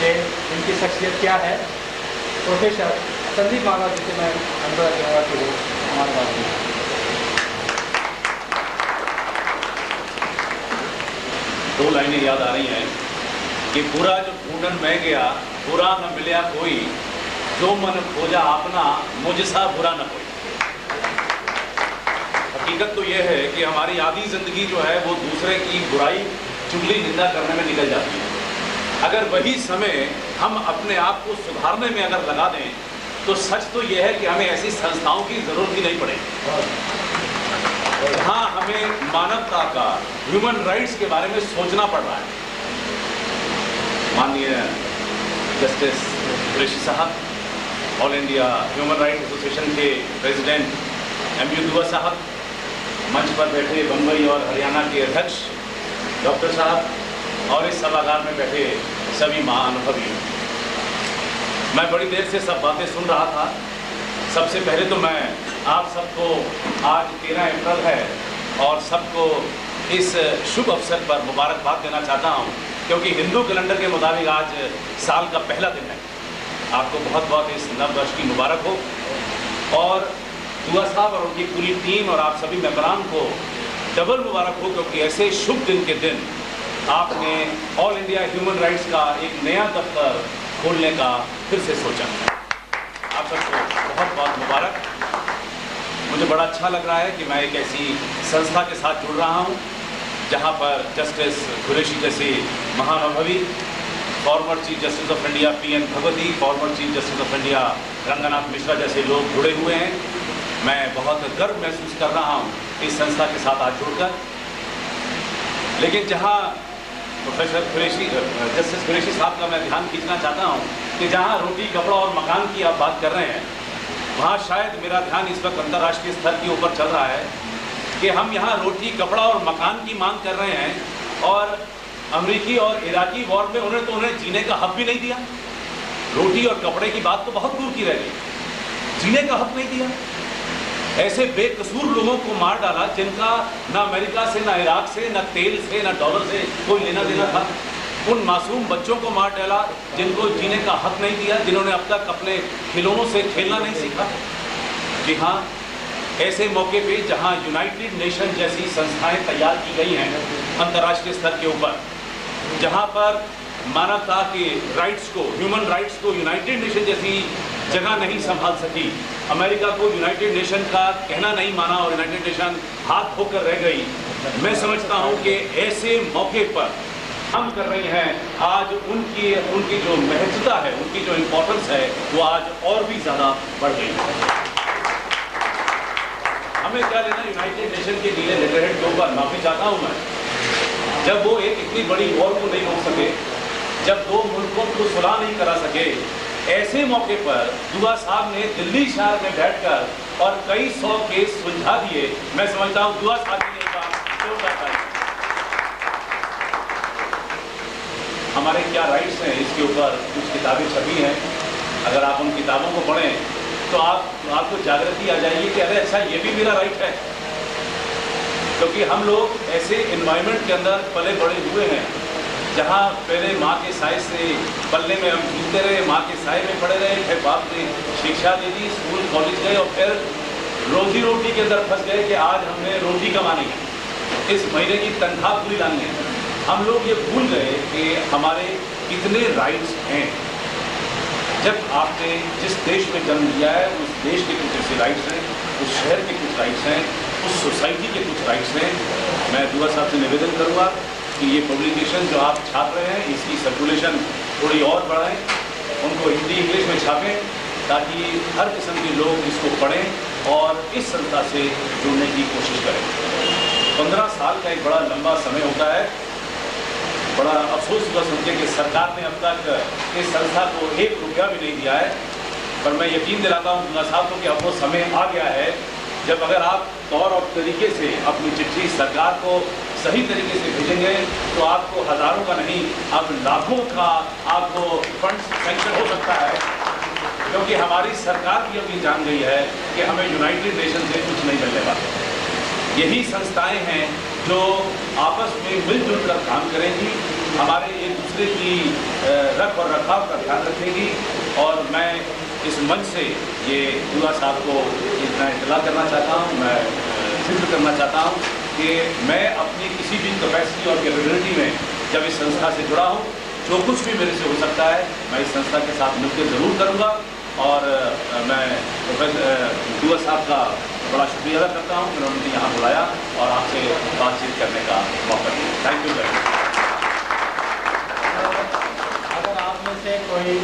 कि इनकी शख्सियत क्या है। प्रोफेसर संदीप मांगा जी से मैं अनुरोध करूँगा कि वो हमारे बात करें। दो लाइनें याद आ रही हैं कि बुरा जो ढूंढन में गया, बुरा न मिलया कोई, जो मन खोजा अपना, मुझसा बुरा न कोई। हकीकत तो यह है कि हमारी आधी जिंदगी जो है वो दूसरे की बुराई, चुगली, निंदा करने में निकल जाती है। अगर वही समय हम अपने आप को सुधारने में अगर लगा दें तो सच तो यह है कि हमें ऐसी संस्थाओं की जरूरत ही नहीं पड़ेगी। हाँ, हमें मानवता का, ह्यूमन राइट्स के बारे में सोचना पड़ रहा है। माननीय जस्टिस कुरैशी साहब, all India human rights association के प्रेसिडेंट MU दुआ साहब, मंच पर बैठे बम्बई और हरियाणा के अध्यक्ष डॉक्टर साहब और इस सभागार में बैठे सभी महाअनुभवी, मैं बड़ी देर से सब बातें सुन रहा था। सबसे पहले तो मैं आप सबको, आज 13 अप्रैल है और सबको इस शुभ अवसर पर मुबारकबाद देना चाहता हूं, क्योंकि हिंदू कैलेंडर के मुताबिक आज साल का पहला दिन है। आपको बहुत बहुत इस नव वर्ष की मुबारक हो और दुआ साहब और उनकी पूरी टीम और आप सभी मेंबरान को डबल मुबारक हो, क्योंकि ऐसे शुभ दिन के दिन आपने ऑल इंडिया ह्यूमन राइट्स का एक नया दफ्तर खोलने का फिर से सोचा। आप सबको बहुत बहुत मुबारक। मुझे बड़ा अच्छा लग रहा है कि मैं एक ऐसी संस्था के साथ जुड़ रहा हूं जहां पर जस्टिस कुरैशी जैसे महाअनुभवी, former chief justice of India PN Bhagwati, former chief justice of India Ranganath Mishra जैसे लोग जुड़े हुए हैं। मैं बहुत गर्व महसूस कर रहा हूं इस संस्था के साथ आज जुड़कर। लेकिन जहां प्रोफेसर कुरैशी, जस्टिस कुरैशी साहब का मैं ध्यान खींचना चाहता हूं कि जहां रोटी, कपड़ा और मकान की आप बात कर रहे हैं, वहाँ शायद मेरा ध्यान इस वक्त अंतर्राष्ट्रीय स्तर के ऊपर चल रहा है कि हम यहाँ रोटी, कपड़ा और मकान की मांग कर रहे हैं और अमेरिकी और इराकी वॉर में उन्हें जीने का हक भी नहीं दिया। रोटी और कपड़े की बात तो बहुत दूर की रह गई, जीने का हक नहीं दिया। ऐसे बेकसूर लोगों को मार डाला जिनका ना अमेरिका से, ना इराक से, ना तेल से, ना डॉलर से कोई लेना देना था। उन मासूम बच्चों को मार डाला जिनको जीने का हक नहीं दिया, जिन्होंने अब तक अपने खिलौनों से खेलना नहीं सीखा। जी हाँ, ऐसे मौके पे जहाँ यूनाइटेड नेशन जैसी संस्थाएं तैयार की गई हैं अंतर्राष्ट्रीय स्तर के ऊपर, जहाँ पर मानवता के राइट्स को, ह्यूमन राइट्स को यूनाइटेड नेशन जैसी जगह नहीं संभाल सकी, अमेरिका को यूनाइटेड नेशन का कहना नहीं माना और यूनाइटेड नेशन हाथ धोकर रह गई। मैं समझता हूँ कि ऐसे मौके पर हम कर रही हैं आज उनकी जो महत्वता है, उनकी जो इम्पोर्टेंस है, वो आज और भी ज़्यादा बढ़ गई है। हमें क्या लेना यूनाइटेड नेशन के नीले लेटरहेड के ऊपर। माफी चाहता हूँ मैं, जब वो एक इतनी बड़ी वॉर को नहीं रोक सके, जब दो मुल्कों को सुलह नहीं करा सके, ऐसे मौके पर दुआ साहब ने दिल्ली शहर में बैठकर और कई 100 केस सुलझा दिए। मैं समझता हूँ दुआ साहब ने एक बात जोरदार करी। हमारे क्या राइट्स हैं, इसके ऊपर कुछ किताबें छपी हैं। अगर आप उन किताबों को पढ़ें तो आपको जागृति आ जाएगी कि अरे अच्छा, ये भी मेरा राइट है। क्योंकि हम लोग ऐसे एनवायरनमेंट के अंदर पले बड़े हुए हैं जहाँ पहले माँ के साए से पलने में हम झूलते रहे, माँ के साए में पड़े रहे, फिर बाप ने शिक्षा दे दी, स्कूल कॉलेज गए और फिर रोजी रोटी के अंदर फंस गए कि आज हमने रोटी कमानी है, इस महीने की तनख्वाह पूरी लानी है। हम लोग ये भूल गए कि हमारे कितने राइट्स हैं। जब आपने जिस देश में जन्म लिया है, उस देश के कुछ ऐसे राइट्स हैं, उस शहर के कुछ राइट्स हैं, उस सोसाइटी के कुछ राइट्स हैं। मैं दुआ साहब से निवेदन करूँगा कि ये पब्लिकेशन जो आप छाप रहे हैं, इसकी सर्कुलेशन थोड़ी और बढ़ाएं, उनको हिंदी इंग्लिश में छापें, ताकि हर किस्म के लोग इसको पढ़ें और इस संस्था से जुड़ने की कोशिश करें। 15 साल का एक बड़ा लंबा समय होता है। बड़ा अफसोस हुआ सुन के कि सरकार ने अब तक इस संस्था को 1 रुपया भी नहीं दिया है। पर मैं यकीन दिलाता हूँ दुआ साहब को कि अब वो समय आ गया है जब अगर आप तौर और तरीके से अपनी चिट्ठी सरकार को सही तरीके से भेजेंगे तो आपको हज़ारों का नहीं, अब लाखों का आपको फंड सेंक्शन हो सकता है। क्योंकि हमारी सरकार भी अब ये जान गई है कि हमें यूनाइटेड नेशन से कुछ नहीं मिलने वाला। यही संस्थाएं हैं जो आपस में मिलजुल कर काम करेंगी, हमारे एक दूसरे की रख और रखाव रखरखाव का ध्यान रखेगी। और मैं इस मंच से ये दुआ साहब को इतना इतला करना चाहता हूँ, मैं सिद्ध करना चाहता हूँ कि मैं अपनी किसी भी कैपेसिटी और कैपेबिलिटी में जब इस संस्था से जुड़ा हूँ, जो कुछ भी मेरे से हो सकता है मैं इस संस्था के साथ मिलकर ज़रूर करूँगा। और मैं प्रोफेसर दुआ साहब का बड़ा शुक्रिया अदा करता हूँ कि उन्होंने मुझे यहाँ बुलाया और आपसे बातचीत करने का मौका दिया। Thank you very much. अगर आप में से कोई